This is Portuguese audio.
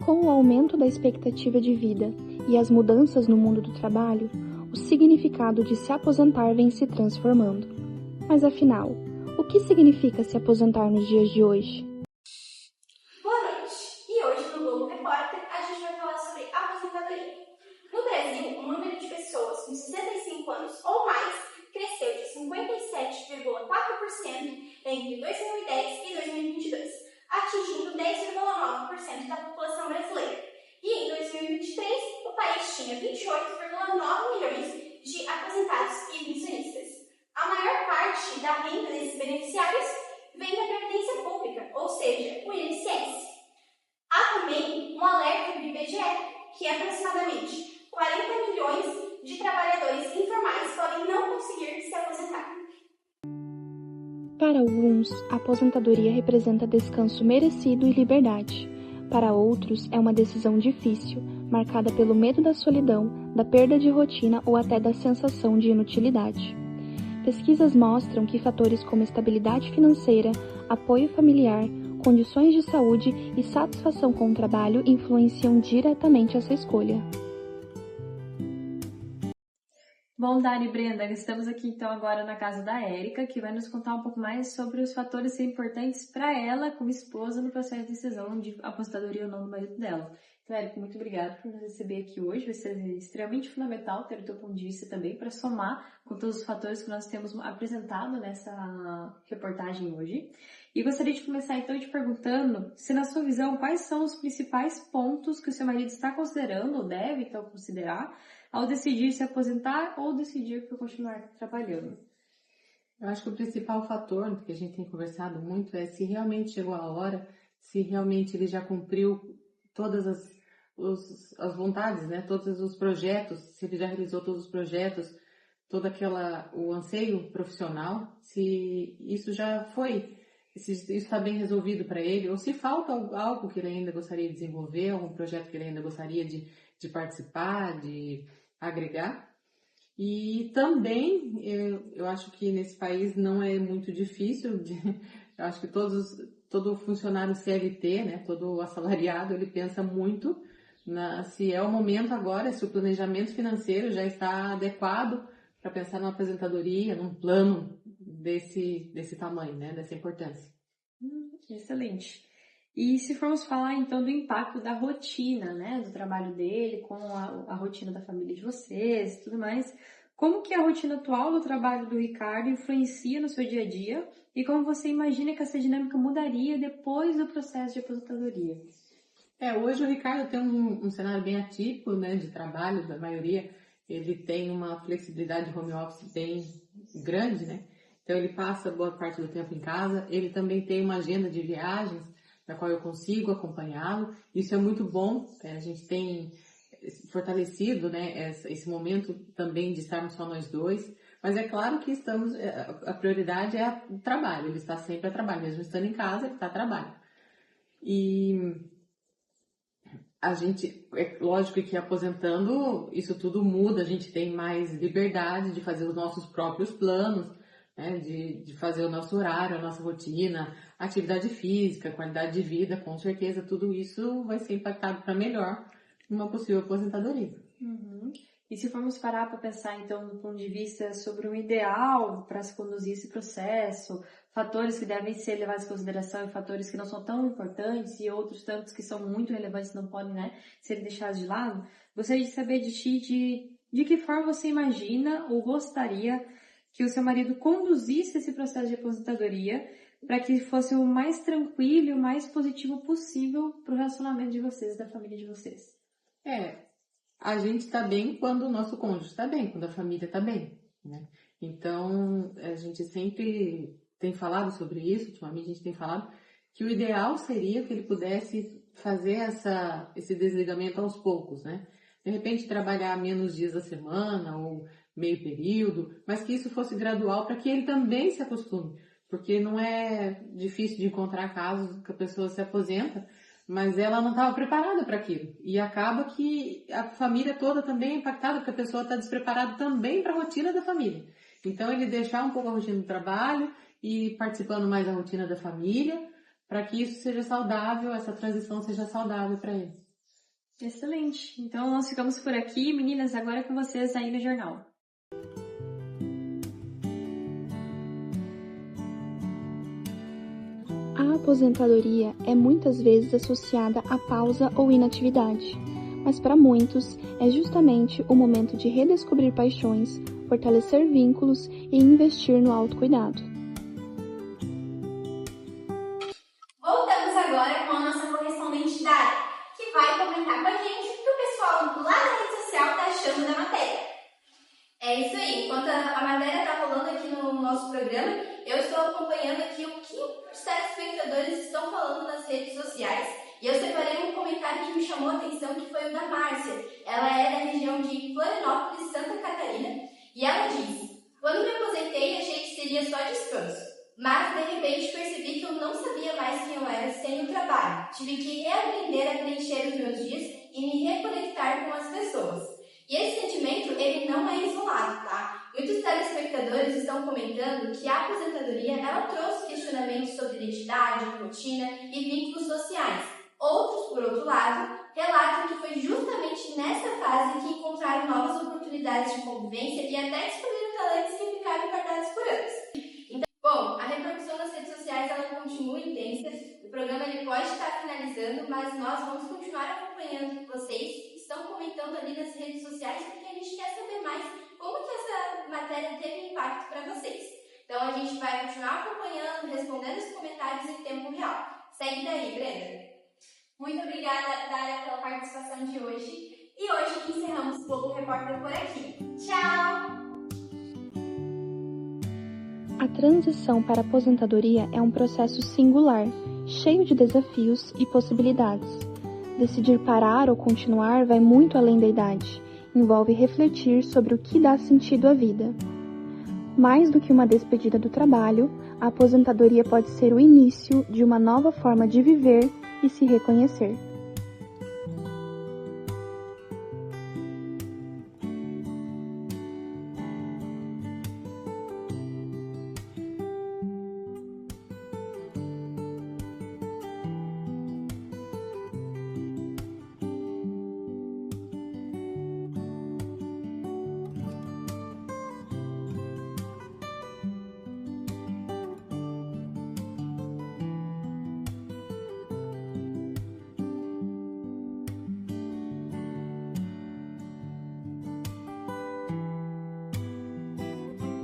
Com o aumento da expectativa de vida e as mudanças no mundo do trabalho, o significado de se aposentar vem se transformando. Mas afinal, o que significa se aposentar nos dias de hoje? Boa noite! E hoje no Globo Repórter a gente vai falar sobre aposentadoria. No Brasil, o número de pessoas com 65 anos ou mais cresceu de 57,4% entre 2010 e 2022, atingindo 10,9% da população brasileira. E em 2023, o país tinha 28,9 milhões de aposentados e pensionistas. A maior parte da renda desses beneficiários vem da Previdência Pública, ou seja, o INSS. Há também um alerta do IBGE, que aproximadamente 40 milhões de trabalhadores informais podem não conseguir se aposentar. Para alguns, a aposentadoria representa descanso merecido e liberdade. Para outros, é uma decisão difícil, marcada pelo medo da solidão, da perda de rotina ou até da sensação de inutilidade. Pesquisas mostram que fatores como estabilidade financeira, apoio familiar, condições de saúde e satisfação com o trabalho influenciam diretamente essa escolha. Bom, Dani e Brenda, estamos aqui então agora na casa da Érica, que vai nos contar um pouco mais sobre os fatores importantes para ela como esposa no processo de decisão de aposentadoria ou não do marido dela. Então, Érica, muito obrigada por nos receber aqui hoje. Vai ser extremamente fundamental ter o teu ponto de vista também para somar com todos os fatores que nós temos apresentado nessa reportagem hoje. E gostaria de começar então te perguntando se, na sua visão, quais são os principais pontos que o seu marido está considerando ou deve então considerar ao decidir se aposentar ou decidir por continuar trabalhando. Eu acho que o principal fator que a gente tem conversado muito é se realmente chegou a hora, se realmente ele já cumpriu todas as vontades, né? Todos os projetos, se ele já realizou todos os projetos, o anseio profissional, se isso já foi, se isso está bem resolvido para ele, ou se falta algo que ele ainda gostaria de desenvolver, algum projeto que ele ainda gostaria de participar, de agregar. E também, eu acho que nesse país não é muito difícil, eu acho que todo funcionário CLT, né, todo assalariado, ele pensa muito se é o momento agora, se o planejamento financeiro já está adequado para pensar numa aposentadoria, num plano desse tamanho, né, dessa importância. Excelente. E se formos falar então do impacto da rotina, né, do trabalho dele com a rotina da família de vocês e tudo mais, como que a rotina atual do trabalho do Ricardo influencia no seu dia a dia e como você imagina que essa dinâmica mudaria depois do processo de aposentadoria? Hoje o Ricardo tem um cenário bem atípico, né, de trabalho, da maioria, ele tem uma flexibilidade de home office bem grande, né, então ele passa boa parte do tempo em casa, ele também tem uma agenda de viagens, na qual eu consigo acompanhá-lo. Isso é muito bom, a gente tem fortalecido, né, esse momento também de estarmos só nós dois, mas é claro que a prioridade é o trabalho, ele está sempre a trabalho, mesmo estando em casa, ele está a trabalho. E a gente, é lógico que aposentando, isso tudo muda, a gente tem mais liberdade de fazer os nossos próprios planos, né, de fazer o nosso horário, a nossa rotina, atividade física, qualidade de vida, com certeza tudo isso vai ser impactado para melhor numa possível aposentadoria. Uhum. E se formos parar para pensar então do ponto de vista sobre o ideal para se conduzir esse processo, fatores que devem ser levados em consideração e fatores que não são tão importantes e outros tantos que são muito relevantes e não podem, né, ser deixados de lado, gostaria de saber de ti de que forma você imagina ou gostaria que o seu marido conduzisse esse processo de aposentadoria para que fosse o mais tranquilo e o mais positivo possível para o relacionamento de vocês e da família de vocês. A gente está bem quando o nosso cônjuge está bem, quando a família está bem, né? Então, a gente sempre tem falado sobre isso, ultimamente a gente tem falado que o ideal seria que ele pudesse fazer esse desligamento aos poucos, né? De repente trabalhar menos dias da semana ou meio período, mas que isso fosse gradual para que ele também se acostume, porque não é difícil de encontrar casos que a pessoa se aposenta, mas ela não estava preparada para aquilo. E acaba que a família toda também é impactada, porque a pessoa está despreparada também para a rotina da família. Então, ele deixar um pouco a rotina do trabalho e participando mais da rotina da família, para que isso seja saudável, essa transição seja saudável para ele. Excelente. Então nós ficamos por aqui. Meninas, agora é com vocês aí no jornal. A aposentadoria é muitas vezes associada à pausa ou inatividade, mas para muitos é justamente o momento de redescobrir paixões, fortalecer vínculos e investir no autocuidado. Voltamos agora com a nossa correspondente Dara, que vai comentar com a gente o que o pessoal lá na rede social está achando da matéria. É isso aí, enquanto a matéria está rolando aqui no nosso programa, eu estou acompanhando aqui o que os telespectadores estão falando nas redes sociais. E eu separei um comentário que me chamou a atenção, que foi o da Márcia. Ela é da região de Florianópolis, Santa Catarina, e ela diz: quando me aposentei, achei que seria só descanso, mas de repente percebi que eu não sabia mais quem eu era sem o trabalho. Tive que reaprender a preencher os meus dias e me reconectar com as pessoas. E esse sentimento, ele não é isolado, tá? Muitos telespectadores estão comentando que a aposentadoria, ela trouxe questionamentos sobre identidade, rotina e vínculos sociais. Outros, por outro lado, relatam que foi justamente nessa fase que encontraram novas oportunidades de convivência e até descobriram talentos que ficaram guardados por anos. Então, bom, a repercussão nas redes sociais, ela continua intensa. O programa ele pode estar finalizando, mas nós vamos continuar acompanhando vocês. Estão comentando ali nas redes sociais, porque a gente quer saber mais como que essa matéria teve impacto para vocês. Então a gente vai continuar acompanhando, respondendo os comentários em tempo real. Segue daí, Brenda. Muito obrigada, Dara, pela participação de hoje. E hoje encerramos o Globo Repórter por aqui. Tchau! A transição para a aposentadoria é um processo singular, cheio de desafios e possibilidades. Decidir parar ou continuar vai muito além da idade. Envolve refletir sobre o que dá sentido à vida. Mais do que uma despedida do trabalho, a aposentadoria pode ser o início de uma nova forma de viver e se reconhecer.